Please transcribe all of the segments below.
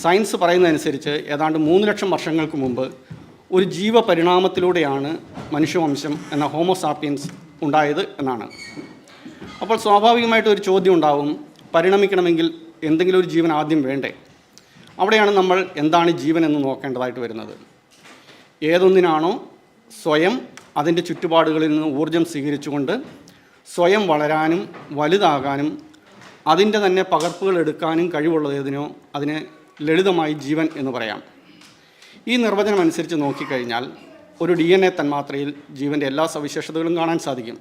Science പറയുന്നതനുസരിച്ച് ഏതാണ്ട് 3 ലക്ഷം വർഷങ്ങൾക്ക് മുമ്പ് ഒരു ജീവപരിണാമത്തിലൂടെയാണ് മനുഷ്യവംശം എന്ന ഹോമോസാപ്പിയൻസ് ഉണ്ടായത് എന്നാണ്. അപ്പോൾ സ്വാഭാവികമായിട്ട് ഒരു ചോദ്യം ഉണ്ടാവും, പരിണമിക്കണമെങ്കിൽ എന്തെങ്കിലും ഒരു ജീവൻ ആദ്യം വേണ്ടേ? അവിടെയാണ് നമ്മൾ എന്താണ് ജീവൻ എന്ന് നോക്കേണ്ടതായിട്ട് വരുന്നത്. ഏതൊന്നിനാണോ സ്വയം അതിൻ്റെ ചുറ്റുപാടുകളിൽ നിന്ന് ഊർജം സ്വീകരിച്ചുകൊണ്ട് സ്വയം വളരാനും വലുതാകാനും അതിൻ്റെ തന്നെ പകർപ്പുകൾ എടുക്കാനും കഴിവുള്ളതിനോ അതിനെ ലളിതമായി ജീവൻ എന്ന് പറയാം. ഈ നിർവചനം അനുസരിച്ച് നോക്കിക്കഴിഞ്ഞാൽ ഒരു DNA തന്മാത്രയിൽ ജീവൻ്റെ എല്ലാ സവിശേഷതകളും കാണാൻ സാധിക്കും.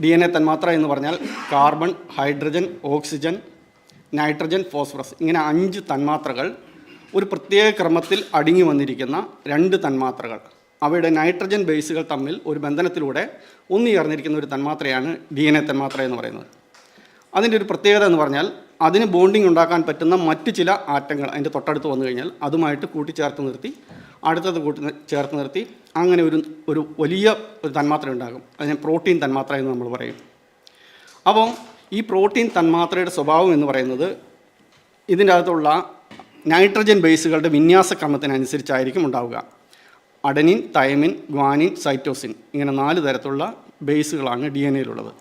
DNA തന്മാത്ര എന്ന് പറഞ്ഞാൽ carbon, hydrogen, oxygen, nitrogen, phosphorus, ഇങ്ങനെ 5 തന്മാത്രകൾ ഒരു പ്രത്യേക ക്രമത്തിൽ അടുങ്ങി വന്നിരിക്കുന്ന 2 തന്മാത്രകൾ. അവയുടെ നൈട്രജൻ ബേസുകൾ തമ്മിൽ ഒരു ബന്ധനത്തിലൂടെ ഒന്നുചേർന്നിരിക്കുന്ന ഒരു തന്മാത്രയാണ് DNA തന്മാത്ര എന്ന് പറയുന്നത്. അതിൻ്റെ ഒരു പ്രത്യേകത എന്ന് പറഞ്ഞാൽ അതിന് ബോണ്ടിങ് ഉണ്ടാക്കാൻ പറ്റുന്ന മറ്റ് ചില ആറ്റങ്ങൾ അതിൻ്റെ തൊട്ടടുത്ത് വന്നു കഴിഞ്ഞാൽ അതുമായിട്ട് കൂട്ടിച്ചേർത്ത് നിർത്തി അടുത്തത് ചേർത്ത് നിർത്തി അങ്ങനെ ഒരു വലിയ ഒരു തന്മാത്ര ഉണ്ടാകും. അതിനെ പ്രോട്ടീൻ തന്മാത്ര എന്ന് നമ്മൾ പറയും. അപ്പോൾ ഈ പ്രോട്ടീൻ തന്മാത്രയുടെ സ്വഭാവം എന്ന് പറയുന്നത് ഇതിൻ്റെ അകത്തുള്ള നൈട്രജൻ ബേസുകളുടെ വിന്യാസക്രമത്തിനനുസരിച്ചായിരിക്കും ഉണ്ടാവുക. അഡനിൻ, തൈമിൻ, ഗ്വാനിൻ, സൈറ്റോസിൻ, ഇങ്ങനെ 4 തരത്തിലുള്ള ബേസുകളാണ് DNA-യിലുള്ളത്.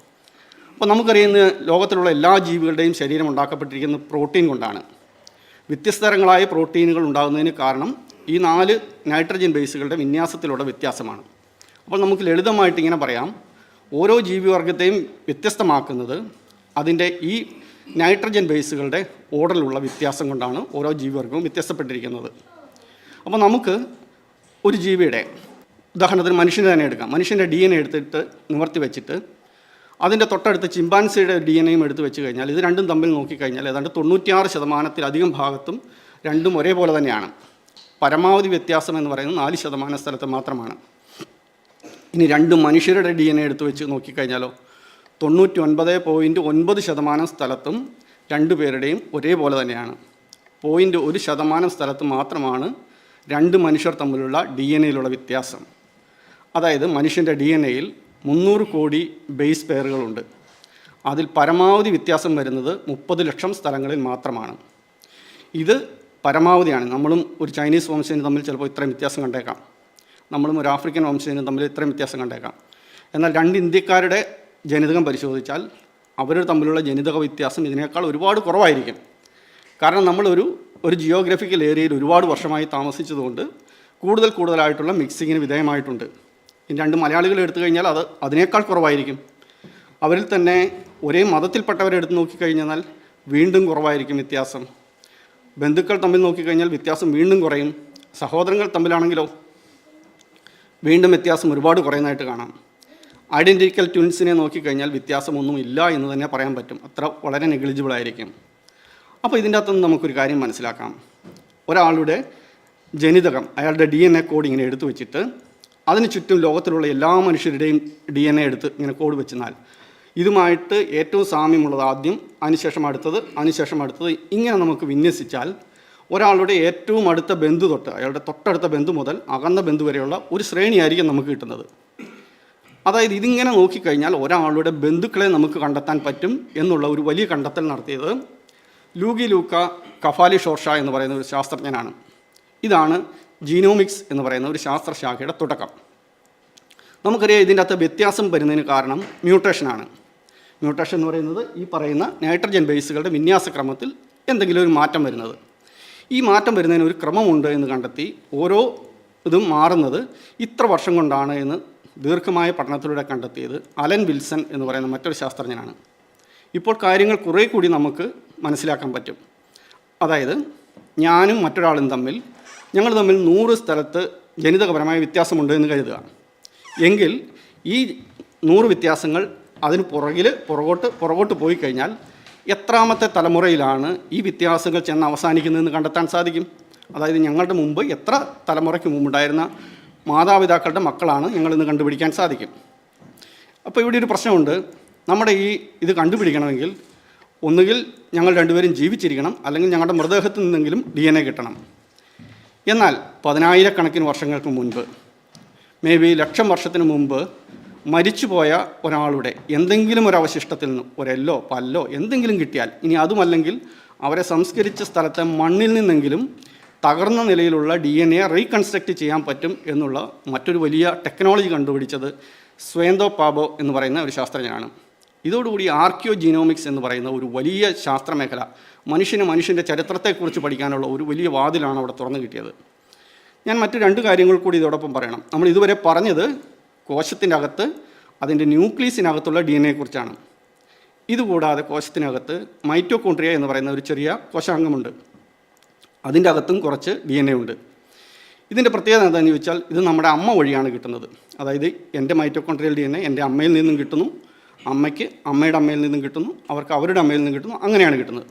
അപ്പോൾ നമുക്കറിയുന്ന ലോകത്തിലുള്ള എല്ലാ ജീവികളുടെയും ശരീരം ഉണ്ടാക്കപ്പെട്ടിരിക്കുന്നത് പ്രോട്ടീൻ കൊണ്ടാണ്. വ്യത്യസ്ത തരങ്ങളായ പ്രോട്ടീനുകൾ ഉണ്ടാകുന്നതിന് കാരണം ഈ 4 നൈട്രജൻ ബേസുകളുടെ വിന്യാസത്തിലുള്ള വ്യത്യാസമാണ്. അപ്പോൾ നമുക്ക് ലളിതമായിട്ട് ഇങ്ങനെ പറയാം, ഓരോ ജീവിവർഗത്തെയും വ്യത്യസ്തമാക്കുന്നത് അതിൻ്റെ ഈ നൈട്രജൻ ബേസുകളുടെ ഓർഡറിലുള്ള വ്യത്യാസം കൊണ്ടാണ് ഓരോ ജീവിവർഗവും വ്യത്യസ്തപ്പെട്ടിരിക്കുന്നത്. അപ്പോൾ നമുക്ക് ഒരു ജീവിയുടെ ഉദാഹരണത്തിന് മനുഷ്യനെ തന്നെ എടുക്കാം. മനുഷ്യൻ്റെ DNA എടുത്തിട്ട് നിവർത്തി വെച്ചിട്ട് അതിൻ്റെ തൊട്ടടുത്ത് ചിമ്പാൻസിയുടെ DNA-യും എടുത്ത് വെച്ച് കഴിഞ്ഞാൽ ഇത് രണ്ടും തമ്മിൽ നോക്കിക്കഴിഞ്ഞാൽ ഏതാണ്ട് 96% ഭാഗത്തും രണ്ടും ഒരേപോലെ തന്നെയാണ്. പരമാവധി വ്യത്യാസം എന്ന് പറയുന്നത് 4% സ്ഥലത്ത് മാത്രമാണ്. ഇനി 2 മനുഷ്യരുടെ DNA എടുത്ത് വെച്ച് നോക്കിക്കഴിഞ്ഞാലോ 99.9% സ്ഥലത്തും 2 പേരുടെയും ഒരേപോലെ തന്നെയാണ്. 0.1% സ്ഥലത്ത് മാത്രമാണ് 2 മനുഷ്യർ തമ്മിലുള്ള DNA-യിലുള്ള വ്യത്യാസം. അതായത് മനുഷ്യൻ്റെ DNA-യിൽ 300 കോടി ബേസ് പെയറുകളുണ്ട്. അതിൽ പരമാവധി വ്യത്യാസം വരുന്നത് 30 ലക്ഷം സ്ഥലങ്ങളിൽ മാത്രമാണ്. ഇത് പരമാവധിയാണ്. നമ്മളും ഒരു ചൈനീസ് വംശജനും തമ്മിൽ ചിലപ്പോൾ ഇത്രയും വ്യത്യാസം കണ്ടേക്കാം, നമ്മളും ഒരു ആഫ്രിക്കൻ വംശജനും തമ്മിൽ ഇത്രയും വ്യത്യാസം കണ്ടേക്കാം. എന്നാൽ 2 ഇന്ത്യക്കാരുടെ ജനിതകം പരിശോധിച്ചാൽ അവർ തമ്മിലുള്ള ജനിതക വ്യത്യാസം ഇതിനേക്കാൾ ഒരുപാട് കുറവായിരിക്കും. കാരണം നമ്മളൊരു ജിയോഗ്രഫിക്കൽ ഏരിയയിൽ ഒരുപാട് വർഷമായി താമസിച്ചതുകൊണ്ട് കൂടുതലായിട്ടുള്ള മിക്സിങ്ങിന് വിധേയമായിട്ടുണ്ട്. ഇനി 2 മലയാളികൾ എടുത്തു കഴിഞ്ഞാൽ അത് അതിനേക്കാൾ കുറവായിരിക്കും. അവരിൽ തന്നെ ഒരേ മതത്തിൽപ്പെട്ടവരെ എടുത്ത് നോക്കിക്കഴിഞ്ഞാൽ വീണ്ടും കുറവായിരിക്കും വ്യത്യാസം. ബന്ധുക്കൾ തമ്മിൽ നോക്കിക്കഴിഞ്ഞാൽ വ്യത്യാസം വീണ്ടും കുറയും. സഹോദരങ്ങൾ തമ്മിലാണെങ്കിലോ വീണ്ടും വ്യത്യാസം ഒരുപാട് കുറയുന്നതായിട്ട് കാണാം. ഐഡൻറ്റിക്കൽ ട്വിൻസിനെ നോക്കിക്കഴിഞ്ഞാൽ വ്യത്യാസമൊന്നും ഇല്ല എന്ന് തന്നെ പറയാൻ പറ്റും. അത്ര വളരെ നെഗ്ലിജിബിൾ ആയിരിക്കും. അപ്പോൾ ഇതിൻ്റെ അകത്തുനിന്ന് നമുക്കൊരു കാര്യം മനസ്സിലാക്കാം. ഒരാളുടെ ജനിതകം, അയാളുടെ DNA കോഡ് ഇങ്ങനെ എടുത്തു വെച്ചിട്ട് അതിന് ചുറ്റും ലോകത്തിലുള്ള എല്ലാ മനുഷ്യരുടെയും DNA എടുത്ത് ഇങ്ങനെ കോഡ് വെച്ചെന്നാൽ ഇതുമായിട്ട് ഏറ്റവും സാമ്യമുള്ളത് ആദ്യം, അതിനുശേഷം അടുത്തത്, ഇങ്ങനെ നമുക്ക് വിന്യസിച്ചാൽ ഒരാളുടെ ഏറ്റവും അടുത്ത ബന്ധു തൊട്ട് അയാളുടെ തൊട്ടടുത്ത ബന്ധു മുതൽ അകന്ന ബന്ധു വരെയുള്ള ഒരു ശ്രേണിയായിരിക്കും നമുക്ക് കിട്ടുന്നത്. അതായത് ഇതിങ്ങനെ നോക്കിക്കഴിഞ്ഞാൽ ഒരാളുടെ ബന്ധുക്കളെ നമുക്ക് കണ്ടെത്താൻ പറ്റും എന്നുള്ള ഒരു വലിയ കണ്ടെത്തൽ നടത്തിയത് ലൂഗി ലൂക്ക കഫാലി ഷോർഷ എന്ന് പറയുന്ന ഒരു ശാസ്ത്രജ്ഞനാണ്. ഇതാണ് ജീനോമിക്സ് എന്ന് പറയുന്ന ഒരു ശാസ്ത്രശാഖയുടെ തുടക്കം. നമുക്കറിയാം ഇതിൻ്റെ അകത്ത് വ്യത്യാസം വരുന്നതിന് കാരണം മ്യൂട്ടേഷനാണ്. മ്യൂട്ടേഷൻ എന്ന് പറയുന്നത് ഈ പറയുന്ന നൈട്രജൻ ബേസുകളുടെ വിന്യാസക്രമത്തിൽ എന്തെങ്കിലും ഒരു മാറ്റം വരുന്നത്. ഈ മാറ്റം വരുന്നതിന് ഒരു ക്രമമുണ്ട് എന്ന് കണ്ടെത്തി ഓരോ ഇതും മാറുന്നത് ഇത്ര വർഷം കൊണ്ടാണ് എന്ന് ദീർഘമായ പഠനത്തിലൂടെ കണ്ടെത്തിയത് അലൻ വിൽസൺ എന്ന് പറയുന്ന മറ്റൊരു ശാസ്ത്രജ്ഞനാണ്. ഇപ്പോൾ കാര്യങ്ങൾ കുറേ കൂടി നമുക്ക് മനസ്സിലാക്കാൻ പറ്റും. അതായത് ഞാനും മറ്റൊരാളും തമ്മിൽ 100 സ്ഥലത്ത് ജനിതകപരമായ വ്യത്യാസമുണ്ട് എന്ന് കരുതുക. എങ്കിൽ ഈ 100 വ്യത്യാസങ്ങൾ അതിന് പുറകോട്ട് പോയി കഴിഞ്ഞാൽ എത്രാമത്തെ തലമുറയിലാണ് ഈ വ്യത്യാസങ്ങൾ ചെന്ന് അവസാനിക്കുന്നതെന്ന് കണ്ടെത്താൻ സാധിക്കും. അതായത് ഞങ്ങളുടെ മുമ്പ് എത്ര തലമുറയ്ക്ക് മുമ്പുണ്ടായിരുന്ന മാതാപിതാക്കളുടെ മക്കളാണ് ഞങ്ങളിന്ന് കണ്ടുപിടിക്കാൻ സാധിക്കും. അപ്പോൾ ഇവിടെ ഒരു പ്രശ്നമുണ്ട്. നമ്മുടെ ഇത് കണ്ടുപിടിക്കണമെങ്കിൽ ഒന്നുകിൽ ഞങ്ങൾ രണ്ടുപേരും ജീവിച്ചിരിക്കണം, അല്ലെങ്കിൽ ഞങ്ങളുടെ മൃതദേഹത്തിൽ നിന്നെങ്കിലും DNA കിട്ടണം. എന്നാൽ 10,000 വർഷങ്ങൾക്ക് മുൻപ്, മേ ബി 1,00,000 വർഷത്തിന് മുമ്പ് മരിച്ചുപോയ ഒരാളുടെ എന്തെങ്കിലും ഒരു അവശിഷ്ടത്തിൽ നിന്ന് ഒരെല്ലോ പല്ലോ എന്തെങ്കിലും കിട്ടിയാൽ, ഇനി അതുമല്ലെങ്കിൽ അവരെ സംസ്കരിച്ച സ്ഥലത്തെ മണ്ണിൽ നിന്നെങ്കിലും തകർന്ന നിലയിലുള്ള DNA റീകൺസ്ട്രക്റ്റ് ചെയ്യാൻ പറ്റും എന്നുള്ള മറ്റൊരു വലിയ ടെക്നോളജി കണ്ടുപിടിച്ചത് സ്വയന്തോ പാബോ എന്ന് പറയുന്ന ഒരു ശാസ്ത്രജ്ഞനാണ്. ഇതോടുകൂടി ആർക്കിയോജീനോമിക്സ് എന്ന് പറയുന്ന ഒരു വലിയ ശാസ്ത്രമേഖല മനുഷ്യൻ്റെ ചരിത്രത്തെക്കുറിച്ച് പഠിക്കാനുള്ള ഒരു വലിയ വാതിലാണ് അവിടെ തുറന്നു കിട്ടിയത്. ഞാൻ മറ്റു രണ്ട് കാര്യങ്ങൾ കൂടി ഇതോടൊപ്പം പറയണം. നമ്മൾ ഇതുവരെ പറഞ്ഞത് കോശത്തിൻ്റെ അകത്ത് അതിൻ്റെ ന്യൂക്ലിയസിനകത്തുള്ള DNA കുറിച്ചാണ്. ഇതുകൂടാതെ കോശത്തിനകത്ത് മൈറ്റോകോൺട്രിയ എന്ന് പറയുന്ന ഒരു ചെറിയ കോശാംഗമുണ്ട്. അതിൻ്റെ അകത്തും കുറച്ച് DNA ഉണ്ട്. ഇതിൻ്റെ പ്രത്യേകത എന്താണെന്ന് ചോദിച്ചാൽ ഇത് നമ്മുടെ അമ്മ വഴിയാണ് കിട്ടുന്നത്. അതായത് എൻ്റെ മൈറ്റോകോൺട്രിയൽ DNA എൻ്റെ അമ്മയിൽ നിന്നും കിട്ടുന്നു, അമ്മയ്ക്ക് അമ്മയുടെ അമ്മയിൽ നിന്നും കിട്ടുന്നു, അവർക്ക് അവരുടെ അമ്മയിൽ നിന്നും കിട്ടുന്നു, അങ്ങനെയാണ് കിട്ടുന്നത്.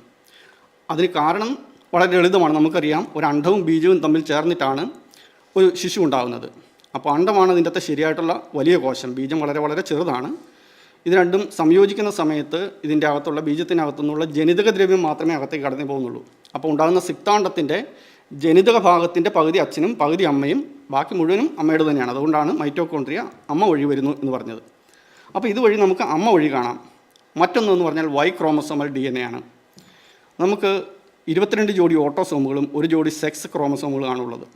അതിന് കാരണം വളരെ ലളിതമാണ്. നമുക്കറിയാം, ഒരു അണ്ഡവും ബീജവും തമ്മിൽ ചേർന്നിട്ടാണ് ഒരു ശിശു ഉണ്ടാകുന്നത്. അപ്പോൾ അണ്ഡമാണ് ഇതിൻ്റെ അകത്ത് ശരിയായിട്ടുള്ള വലിയ കോശം, ബീജം വളരെ വളരെ ചെറുതാണ്. ഇത് രണ്ടും സംയോജിക്കുന്ന സമയത്ത് ഇതിൻ്റെ അകത്തുള്ള ബീജത്തിനകത്തുനിന്നുള്ള ജനിതക ദ്രവ്യം മാത്രമേ അകത്തേക്ക് കടന്നു പോകുന്നുള്ളൂ. അപ്പോൾ ഉണ്ടാകുന്ന സിക്താണ്ഡത്തിൻ്റെ ജനിതക ഭാഗത്തിൻ്റെ പകുതി അച്ഛനും പകുതി അമ്മയും ബാക്കി മുഴുവനും അമ്മയുടെ തന്നെയാണ്. അതുകൊണ്ടാണ് മൈറ്റോകോൺട്രിയ അമ്മ വഴി വരുന്നു എന്ന് പറഞ്ഞത്. അപ്പോൾ ഇതുവഴി നമുക്ക് അമ്മ വഴി കാണാം. മറ്റൊന്നെന്ന് പറഞ്ഞാൽ Y ക്രോമസോമൽ DNA ആണ്. നമുക്ക് 22 ജോഡി ഓട്ടോസോമുകളും ഒരു ജോഡി സെക്സ് ക്രോമസോമുകളാണുള്ളത്.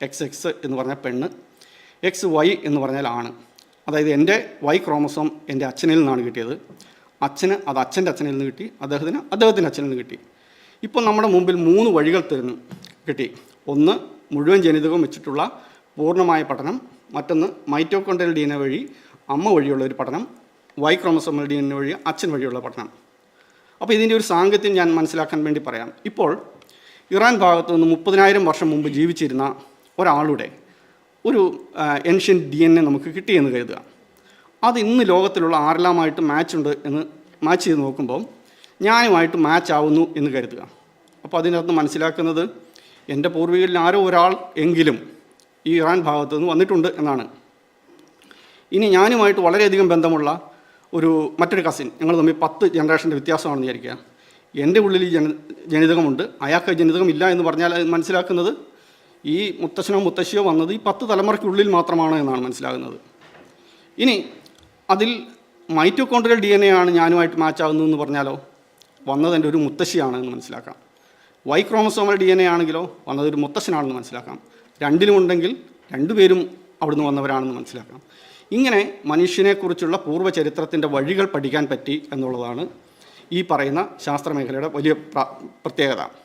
XX എന്ന് പറഞ്ഞാൽ പെണ്ണ്, XY എന്ന് പറഞ്ഞാൽ ആണ്. അതായത് എൻ്റെ Y ക്രോമസോം എൻ്റെ അച്ഛനിൽ നിന്നാണ് കിട്ടിയത്, അച്ഛന് അത് അച്ഛൻ്റെ അച്ഛനിൽ നിന്ന് കിട്ടി, അദ്ദേഹത്തിൻ്റെ അച്ഛനിൽ നിന്ന് കിട്ടി. ഇപ്പോൾ നമ്മുടെ മുമ്പിൽ 3 വഴികൾ കിട്ടി. ഒന്ന് മുഴുവൻ ജനിതകം വെച്ചിട്ടുള്ള പൂർണ്ണമായ പഠനം, മറ്റൊന്ന് മൈറ്റോകോൺട്രിയൽ DNA വഴി അമ്മ വഴിയുള്ള ഒരു പഠനം, Y ക്രോമസോമൽ DNA വഴി അച്ഛൻ വഴിയുള്ള പഠനം. അപ്പോൾ ഇതിൻ്റെ ഒരു സാങ്കത്യം ഞാൻ മനസ്സിലാക്കാൻ വേണ്ടി പറയാം. ഇപ്പോൾ ഇറാൻ ഭാഗത്ത് നിന്ന് 30,000 വർഷം മുമ്പ് ജീവിച്ചിരുന്ന ഒരാളുടെ ഒരു ഏൻഷ്യൻ DNA നമുക്ക് കിട്ടിയെന്ന് കരുതുക. അത് ഇന്ന് ലോകത്തിലുള്ള ആരെല്ലാമായിട്ട് മാച്ച് ചെയ്ത് നോക്കുമ്പോൾ ഞാനുമായിട്ട് മാച്ച് ആവുന്നു എന്ന് കരുതുക. അപ്പോൾ അതിനകത്ത് മനസ്സിലാക്കുന്നത് എൻ്റെ പൂർവികരിൽ ആരോ ഒരാൾ എങ്കിലും ഈ ഇറാൻ ഭാഗത്ത് നിന്ന് വന്നിട്ടുണ്ട് എന്നാണ്. ഇനി ഞാനുമായിട്ട് വളരെയധികം ബന്ധമുള്ള മറ്റൊരു കസിൻ, ഞങ്ങൾ തമ്മിൽ 10 ജനറേഷൻ്റെ വ്യത്യാസമാണെന്ന് വിചാരിക്കുക. എൻ്റെ ഉള്ളിൽ ഈ ജനിതകമുണ്ട്, അയാൾക്ക് ജനിതകമില്ല എന്ന് പറഞ്ഞാൽ അത് മനസ്സിലാക്കുന്നത് ഈ മുത്തശ്ശനോ മുത്തശ്ശിയോ വന്നത് ഈ 10 തലമുറയ്ക്കുള്ളിൽ മാത്രമാണ് എന്നാണ് മനസ്സിലാകുന്നത്. ഇനി അതിൽ മൈറ്റോകോൺട്രിയൽ DNA ആണ് ഞാനുമായിട്ട് മാച്ചാകുന്നു എന്ന് പറഞ്ഞാലോ വന്നതെൻ്റെ ഒരു മുത്തശ്ശിയാണ് എന്ന് മനസ്സിലാക്കാം. Y ക്രോമസോമൽ DNA ആണെങ്കിലോ വന്നതൊരു മുത്തശ്ശനാണെന്ന് മനസ്സിലാക്കാം. രണ്ടിലും ഉണ്ടെങ്കിൽ രണ്ടുപേരും അവിടുന്ന് വന്നവരാണെന്ന് മനസ്സിലാക്കാം. ഇങ്ങനെ മനുഷ്യനെക്കുറിച്ചുള്ള പൂർവ്വചരിത്രത്തിൻ്റെ വഴികൾ പഠിക്കാൻ പറ്റി എന്നുള്ളതാണ് ഈ പറയുന്ന ശാസ്ത്രമേഖലയുടെ വലിയ പ്രത്യേകത.